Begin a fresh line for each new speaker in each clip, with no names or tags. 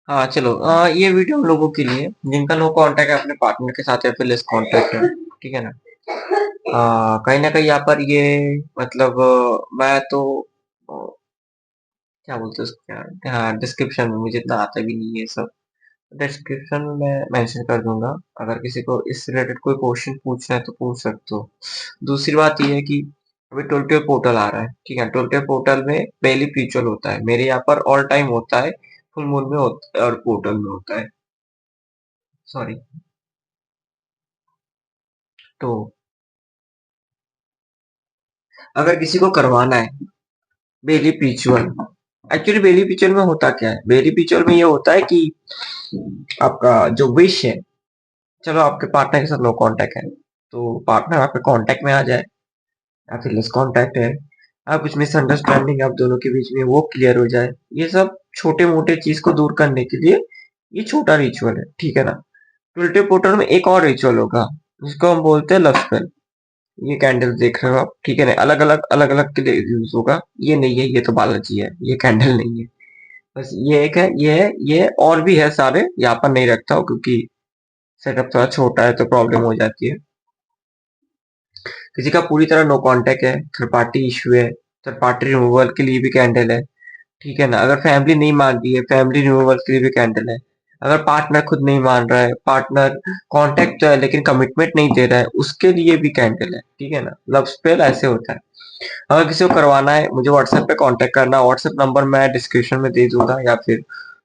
हाँ चलो, ये वीडियो हम लोगों के लिए जिनका नो कांटेक्ट है अपने पार्टनर के साथ या फिर लेस कांटेक्ट है, ठीक है ना। कहीं ना कहीं यहाँ पर ये मतलब मैं तो क्या बोलते हैं उसको यार, हाँ डिस्क्रिप्शन में मुझे इतना आता भी नहीं है सब। डिस्क्रिप्शन में मेंशन कर दूंगा। अगर किसी को इस रिलेटेड कोई क्वेश्चन पूछना है तो पूछ सकते हो। दूसरी बात ये है कि अभी 12 पोर्टल आ रहा है, ठीक है। 12 पोर्टल में डेली रिचुअल होता है, मेरे यहाँ पर ऑल टाइम होता है, फुल मून में होता है और पोर्टल में होता है। सॉरी। तो अगर किसी को करवाना है बेली रिचुअल, एक्चुअली बेली रिचुअल में होता क्या है, बेली रिचुअल में ये होता है कि आपका जो विश है, चलो आपके पार्टनर के साथ नो कांटेक्ट है, तो पार्टनर आपके कांटेक्ट में आ जाए या फिर लेस कांटेक्ट है, आप कुछ मिसअंडरस्टैंडिंग आप दोनों के बीच में वो क्लियर हो जाए, ये सब छोटे मोटे चीज को दूर करने के लिए ये छोटा रिचुअल है, ठीक है ना। ट्विल्टी पोर्टल में एक और रिचुअल होगा जिसको हम बोलते हैं लव स्पेल। ये कैंडल देख रहे हो आप, ठीक है ना, अलग अलग के लिए यूज होगा। ये नहीं है, ये तो बालाजी है, ये कैंडल नहीं है। बस ये एक है, ये है, ये है, और भी है सारे, यहाँ पर नहीं रखता हूँ क्योंकि सेटअप थोड़ा छोटा है तो प्रॉब्लम हो जाती है। किसी का पूरी तरह नो कांटेक्ट है, थर्ड पार्टी इशू है, थर्ड पार्टी रिमूवल के लिए भी कैंडल है, ठीक है ना। अगर फैमिली नहीं मान रही है, फैमिली रिमूवल के लिए भी कैंडल है। अगर पार्टनर खुद नहीं मान रहा है, पार्टनर कांटेक्ट तो है लेकिन कमिटमेंट नहीं दे रहा है, उसके लिए भी कैंडल है, ठीक है ना। लव स्पेल ऐसे होता है। अगर किसी को करवाना है मुझे व्हाट्सएप पे कांटेक्ट करना, व्हाट्सएप नंबर मैं डिस्क्रिप्शन में दे दूंगा या फिर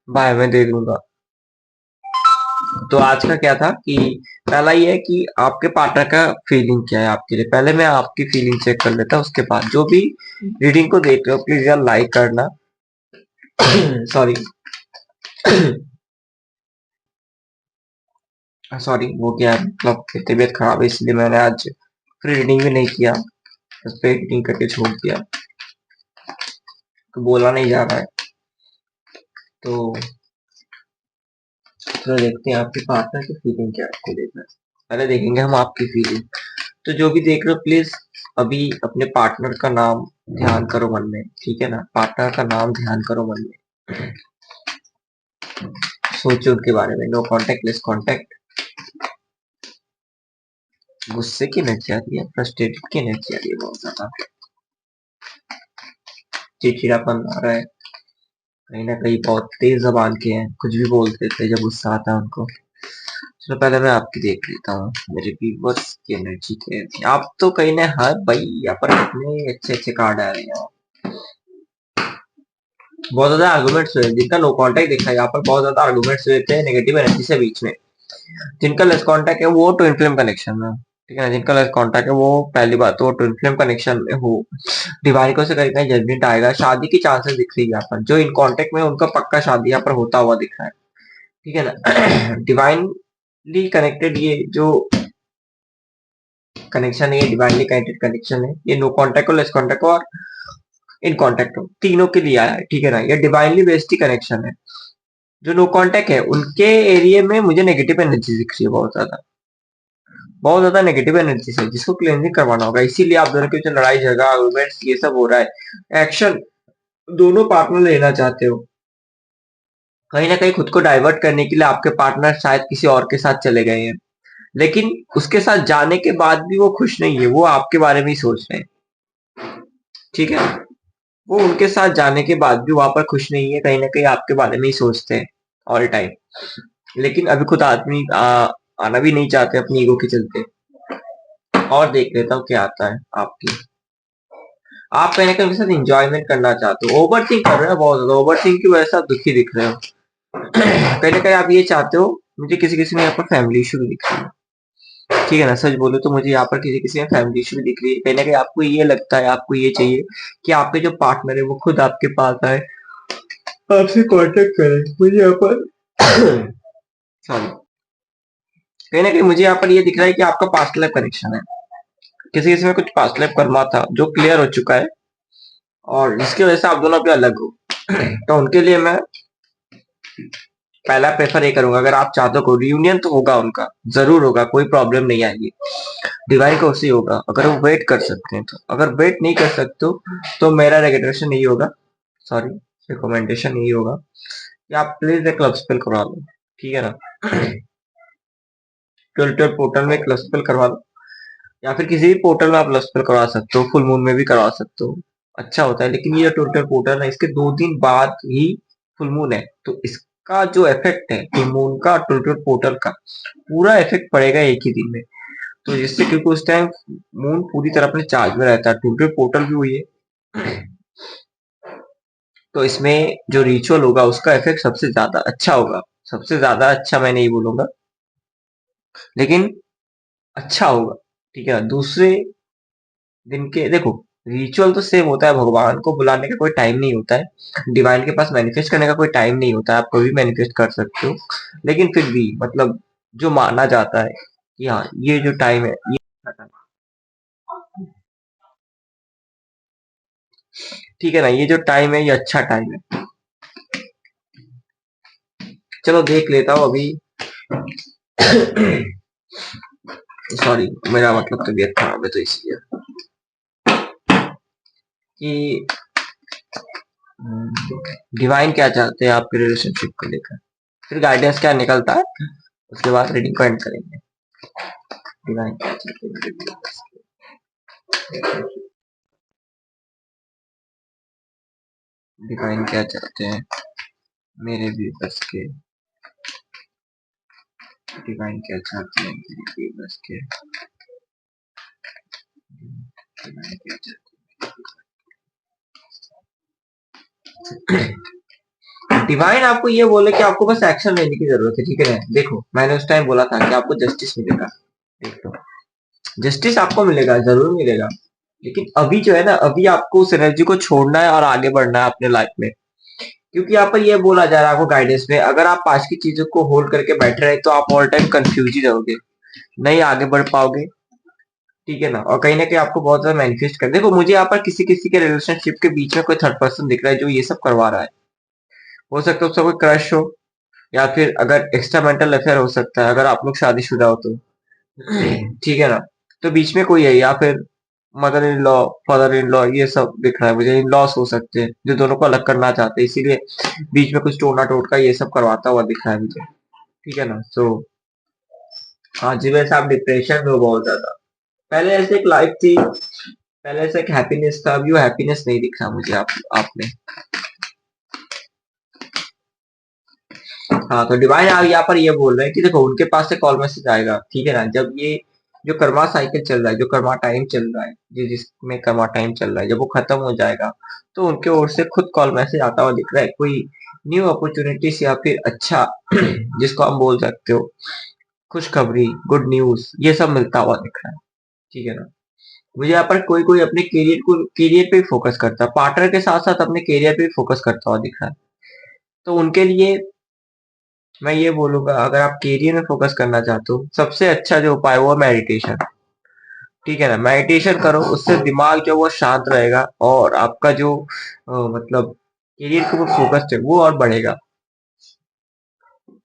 बाय में दे दूंगा। तो आज का क्या था कि पहला ये है कि आपके पार्टनर का फीलिंग क्या है आपके लिए, पहले मैं आपकी फीलिंग चेक कर लेता हूँ, उसके बाद जो भी रीडिंग को देख रहे हो प्लीज यार लाइक करना। सॉरी। सॉरी, वो क्या है मतलब तबीयत खराब है इसलिए मैंने आज फ्री रीडिंग भी नहीं किया, बस पे रीडिंग करके छोड़ दिया, तो बोला नहीं जा रहा है। तो चलो देखते हैं आपके पार्टनर की फीलिंग क्या है, आपको देखना है। पहले देखेंगे हम आपकी फीलिंग। तो जो भी देख रहे हो प्लीज अभी अपने पार्टनर का नाम ध्यान करो मन में, ठीक है ना। पार्टनर का नाम ध्यान करो मन में, सोचो उनके बारे में। No contact, less contact. गुस्से की एनर्जी आ रही है, फ्रस्ट्रेटेड की एनर्जी आ रही है, बहुत ज्यादा चिड़चिड़ापन आ रहा है, कहीं ना कहीं बहुत तेज जबान के हैं, कुछ भी बोल देते हैं जब गुस्सा आता है उनको। चलो पहले मैं आपकी देख लेता हूँ, मेरे व्यूवर्स की एनर्जी के। आप तो कहीं ना, हाँ भाई यहाँ पर कितने अच्छे अच्छे कार्ड आ रहे हैं। बहुत ज्यादा आर्गुमेंट्स हुए, जिनका नो कांटेक्ट देखा है यहाँ पर बहुत ज्यादा आर्गुमेंट्स हुए थे नेगेटिव एनर्जी से बीच में। जिनका लेस कांटेक्ट है वो ट्विन फ्लेम कनेक्शन में, ठीक है ना। जिनका लेस कांटेक्ट है वो पहली बात तो ट्विन फ्लेम कनेक्शन में हो, डिवाइनिको से कहीं कहीं जजमेंट आएगा, शादी की चांसेस दिख रही है यहाँ पर। जो इन कांटेक्ट में उनका पक्का शादी यहाँ पर होता हुआ दिख रहा है, ठीक है ना। डिवाइनली कनेक्टेड ये जो कनेक्शन है, ये डिवाइनली कनेक्टेड कनेक्शन है, ये नो कांटेक्ट और लेस कांटेक्ट और इन कांटेक्ट हो तीनों के लिए आया है, ठीक है ना। ये डिवाइनली बेस्ड कनेक्शन है। जो नो कांटेक्ट है उनके एरिया में मुझे नेगेटिव एनर्जी दिख रही है, बहुत ज्यादा नेगेटिव एनर्जी है जिसको क्लेंजिंग करवाना होगा। इसीलिए आप दोनों के बीच में लड़ाई झगड़ा आर्गुमेंट्स ये सब हो रहा है। एक्शन दोनों पार्टनर लेना चाहते हो, कहीं ना कहीं खुद को डाइवर्ट करने के लिए आपके पार्टनर शायद किसी और के साथ चले गए हैं, लेकिन उसके साथ जाने के बाद भी वो खुश नहीं है, वो आपके बारे में ही सोच रहे हैं, ठीक है। वो उनके साथ जाने के बाद भी वहां पर खुश नहीं है, कहीं ना कहीं आपके बारे में ही सोचते हैं ऑल टाइम। लेकिन अभी खुद आदमी आना भी नहीं चाहते अपनी ईगो के चलते। और देख लेता हूँ क्या आता है आपकी। आप कहीं ना कहीं उनके साथ इंजॉयमेंट करना चाहते हो, ओवर थिंक कर रहे हो बहुत ज्यादा, ओवर थिंक की वजह से आप दुखी दिख रहे हो। कहीं ना कहीं आप ये चाहते हो, मुझे किसी किसी में यहाँ पर फैमिली इशू भी दिख रही है, ठीक है ना। सच बोलो तो मुझे यहाँ पर किसी किसी में फैमिली इशू भी दिख रही है। कहीं ना कहीं आपको ये लगता है, आपको ये चाहिए कि आपके जो पार्टनर है वो खुद आपके पास आए, आपसे कांटेक्ट करें। मुझे यहाँ पर सॉरी, कहीं ना कहीं मुझे यहाँ पर ये दिख रहा है कि आपका पास्ट लाइफ कनेक्शन है, किसी किसी में कुछ पास्ट लाइफ कर्मा था जो क्लियर हो चुका है और जिसकी वजह से आप दोनों अभी अलग हो। तो उनके लिए मैं पहला प्रेफर ये करूंगा, अगर आप चाहते हो रियूनियन तो होगा उनका, जरूर होगा, कोई प्रॉब्लम नहीं आएगी। डिवाइन को उसी होगा अगर वो वेट कर सकते हैं तो, अगर वेट नहीं कर सकते हो तो मेरा रिकमेंडेशन यही होगा, सॉरी रिकमेंडेशन यही होगा कि आप प्लीज एक क्लब स्पेल करवा लो, ठीक है ना। 12 पोर्टल में क्लब स्पेल करवा लो, या फिर किसी भी पोर्टल में आप क्लब स्पेल करवा सकते हो, फुल मून में भी करवा सकते हो, अच्छा होता है। लेकिन ये 12 पोर्टल है, इसके 2 दिन बाद ही फुल मून है, तो इसका जो इफेक्ट है फुल मून का 12 पोर्टल का पूरा इफेक्ट पड़ेगा एक ही दिन में। तो जिससे, क्योंकि उस टाइम मून पूरी तरह अपने चार्ज में रहता है, 12 पोर्टल भी हुई है, तो इसमें जो रिचुअल होगा उसका इफेक्ट सबसे ज्यादा अच्छा होगा। सबसे ज्यादा अच्छा मैं नहीं बोलूंगा, लेकिन अच्छा होगा, ठीक है। दूसरे दिन के देखो, रिचुअल तो सेम होता है, भगवान को बुलाने का कोई टाइम नहीं होता है, डिवाइन के पास मैनिफेस्ट करने का कोई टाइम नहीं होता है, आप कभी मैनिफेस्ट कर सकते हो। लेकिन फिर भी मतलब जो माना जाता है कि हाँ ये जो टाइम है ये अच्छा time है। ठीक है ना, ये जो टाइम है ये अच्छा टाइम है। चलो देख लेता हूँ अभी। सॉरी, मेरा मतलब तबीयत खराब है तो इसलिए कि डिवाइन क्या चाहते हैं आपके रिलेशनशिप को लेकर, फिर गाइडेंस क्या निकलता है, उसके बाद रीडिंग को एंड करेंगे। डिवाइन क्या चाहते हैं, डिवाइन क्या चाहते हैं मेरे व्यूअर्स के, डिवाइन क्या चाहते हैं मेरे व्यूअर्स के, डिवाइन क्या चाहते हैं। डिवाइन आपको ये बोले कि आपको बस एक्शन लेने की जरूरत है, ठीक है ना। देखो मैंने उस टाइम बोला था कि आपको जस्टिस मिलेगा, देख लो जस्टिस आपको मिलेगा, जरूर मिलेगा। लेकिन अभी जो है ना, अभी आपको उस एनर्जी को छोड़ना है और आगे बढ़ना है अपने लाइफ में। क्योंकि यहाँ पर ये बोला जा रहा है आपको गाइडेंस में, अगर आप पास की चीजों को होल्ड करके बैठे रहे तो आप ऑल टाइम कंफ्यूज ही रहोगे, नहीं आगे बढ़ पाओगे, ठीक है ना। और कहीं ना कहीं आपको बहुत ज्यादा मैनिफेस्ट कर, देखो मुझे यहाँ पर किसी किसी के रिलेशनशिप के बीच में कोई थर्ड पर्सन दिख रहा है जो ये सब करवा रहा है। हो सकता है उसका कोई क्रश हो, या फिर अगर एक्स्ट्रा मेंटल अफेयर हो सकता है, अगर आप लोग शादीशुदा हो तो, ठीक है ना। तो बीच में कोई है, या फिर mother in law, father in law, ये सब दिख रहा है मुझे, इन लॉस हो सकते हैं जो दोनों को अलग करना चाहते हैं, इसीलिए बीच में कुछ टोना टोटका ये सब करवाता हुआ दिख रहा है मुझे, ठीक है ना। सो हाँ जी, वैसे आप डिप्रेशन में हो बहुत ज्यादा। पहले ऐसे एक लाइफ थी, पहले ऐसे एक हैप्पीनेस था, अभी वो हैप्पीनेस नहीं दिख रहा मुझे आप में। हाँ, तो डिवाइन यहाँ पर ये बोल रहे हैं कि देखो उनके पास से कॉल मैसेज आएगा, ठीक है ना। जब ये जो कर्मा साइकिल चल रहा है, जो कर्मा टाइम चल रहा है, जिसमें कर्मा टाइम चल रहा है, जब वो खत्म हो जाएगा तो उनके ओर से खुद कॉल मैसेज आता हुआ दिख रहा है, कोई न्यू अपॉर्चुनिटीज या फिर अच्छा जिसको हम बोल सकते हो खुशखबरी, गुड न्यूज, ये सब मिलता हुआ दिख रहा है, ठीक है ना। मुझे यहाँ पर कोई कोई अपने करियर पे फोकस करता है, पार्टनर के साथ साथ अपने करियर पे फोकस करता हुआ दिख रहा है। तो उनके लिए मैं ये बोलूंगा, अगर आप करियर में फोकस करना चाहते हो, सबसे अच्छा जो उपाय वो है मेडिटेशन, ठीक है ना। मेडिटेशन करो, उससे दिमाग जो वो शांत रहेगा और आपका जो मतलब करियर के ऊपर फोकस है वो और बढ़ेगा।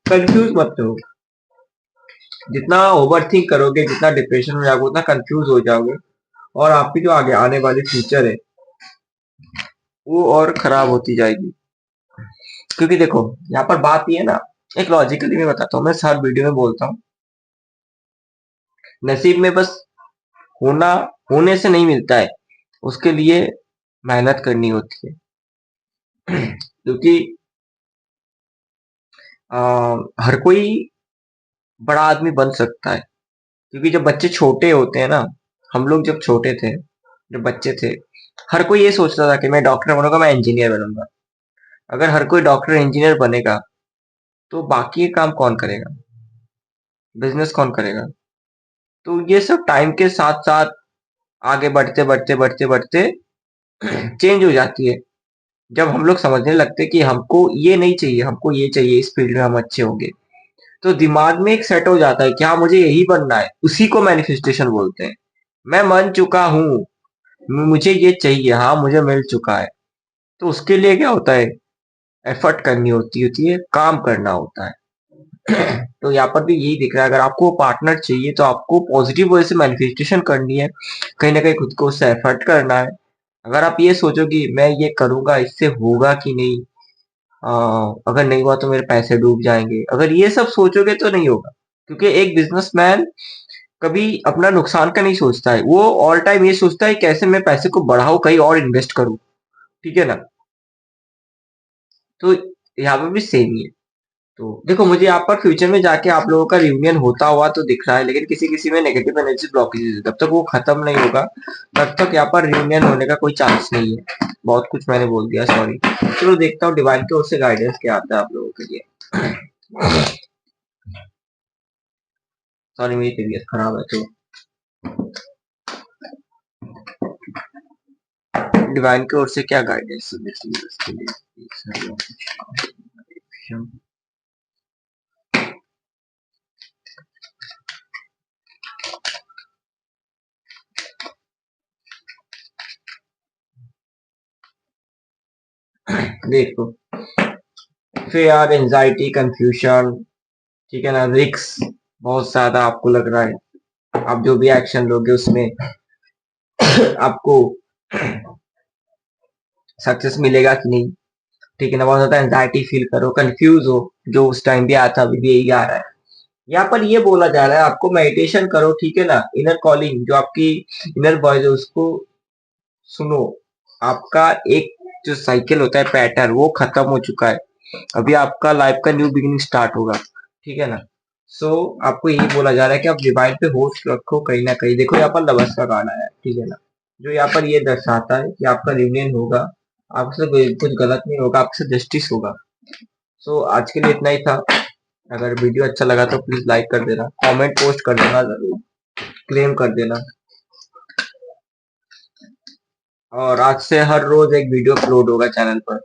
कंफ्यूज मत हो, जितना ओवर थिंक करोगे, जितना डिप्रेशन में जाओगे, उतना कंफ्यूज हो जाओगे, और आपकी जो आगे आने वाली फ्यूचर है वो और खराब होती जाएगी। क्योंकि देखो यहाँ पर बात ये है ना, एक लॉजिकली मैं बताता हूँ, मैं हर वीडियो में बोलता हूँ, नसीब में बस होना, होने से नहीं मिलता है, उसके लिए मेहनत करनी होती है। क्योंकि आ, हर कोई बड़ा आदमी बन सकता है। क्योंकि जब बच्चे छोटे होते हैं ना, हम लोग जब छोटे थे, जब बच्चे थे, हर कोई ये सोचता था कि मैं डॉक्टर बनूंगा, मैं इंजीनियर बनूंगा। अगर हर कोई डॉक्टर इंजीनियर बनेगा तो बाकी ये काम कौन करेगा, बिजनेस कौन करेगा। तो ये सब टाइम के साथ साथ आगे बढ़ते बढ़ते बढ़ते बढ़ते चेंज हो जाती है। जब हम लोग समझने लगते कि हमको ये नहीं चाहिए, हमको ये चाहिए, इस फील्ड में हम अच्छे होंगे, तो दिमाग में एक सेट हो जाता है कि हाँ मुझे यही बनना है, उसी को मैनिफेस्टेशन बोलते हैं। मैं मान चुका हूँ, मुझे ये चाहिए, हाँ मुझे मिल चुका है। तो उसके लिए क्या होता है, एफर्ट करनी होती होती है, काम करना होता है। तो यहाँ पर भी यही दिख रहा है, अगर आपको पार्टनर चाहिए तो आपको पॉजिटिव वे से मैनिफेस्टेशन करनी है, कहीं ना कहीं खुद को उससे एफर्ट करना है। अगर आप ये सोचो कि मैं ये करूंगा इससे होगा कि नहीं, अगर नहीं हुआ तो मेरे पैसे डूब जाएंगे, अगर ये सब सोचोगे तो नहीं होगा। क्योंकि एक बिजनेसमैन कभी अपना नुकसान का नहीं सोचता है, वो ऑल टाइम ये सोचता है कैसे मैं पैसे को बढ़ाऊं, कहीं और इन्वेस्ट करूं। ठीक है ना? तो यहाँ पे भी सेम ही है। तो देखो, मुझे यहाँ पर फ्यूचर में जाके आप लोगों का रियूनियन होता हुआ तो दिख रहा है, लेकिन किसी किसी में नेगेटिव एनर्जी ब्लॉकेज है, जब तक वो खत्म नहीं होगा तब तक यहाँ पर रियूनियन होने का कोई चांस नहीं है। बहुत कुछ मैंने बोल दिया, सॉरी। चलो देखता हूँ डिवाइन की ओर से गाइडेंस क्या आता है आप लोगों के लिए। सॉरी, मेरी तबीयत खराब है तो डिवाइन की ओर से क्या गाइडेंस देती है उसके लिए। देखो, फिर एंजाइटी, कंफ्यूजन, ठीक है ना, रिस्क बहुत ज्यादा आपको लग रहा है, आप जो भी एक्शन लोगे उसमें आपको सक्सेस मिलेगा कि नहीं। ठीक है ना, बहुत ज्यादा एंजाइटी फील करो, कंफ्यूज हो, जो उस टाइम भी आया था अभी भी यही आ रहा है। यहाँ पर ये बोला जा रहा है आपको मेडिटेशन करो, ठीक है ना, इनर कॉलिंग जो आपकी इनर वॉइस है उसको सुनो। आपका एक जो साइकिल होता है, पैटर्न, वो खत्म हो चुका है, अभी आपका लाइफ का न्यू बिगिनिंग स्टार्ट होगा। ठीक है ना? सो आपको यही बोला जा रहा है कि आप डिवाइन पे होश रखो कहीं ना कहीं। देखो यहाँ पर लवर्स का कार्ड आया है, ठीक है ना, जो यहाँ पर ये दर्शाता है कि आपका रियूनियन होगा, आपसे कुछ गलत नहीं होगा, आपसे जस्टिस होगा। सो आज के लिए इतना ही था। अगर वीडियो अच्छा लगा तो प्लीज लाइक कर देना, कमेंट पोस्ट कर देना, जरूर क्लेम कर देना। और आज से हर रोज एक वीडियो अपलोड होगा चैनल पर।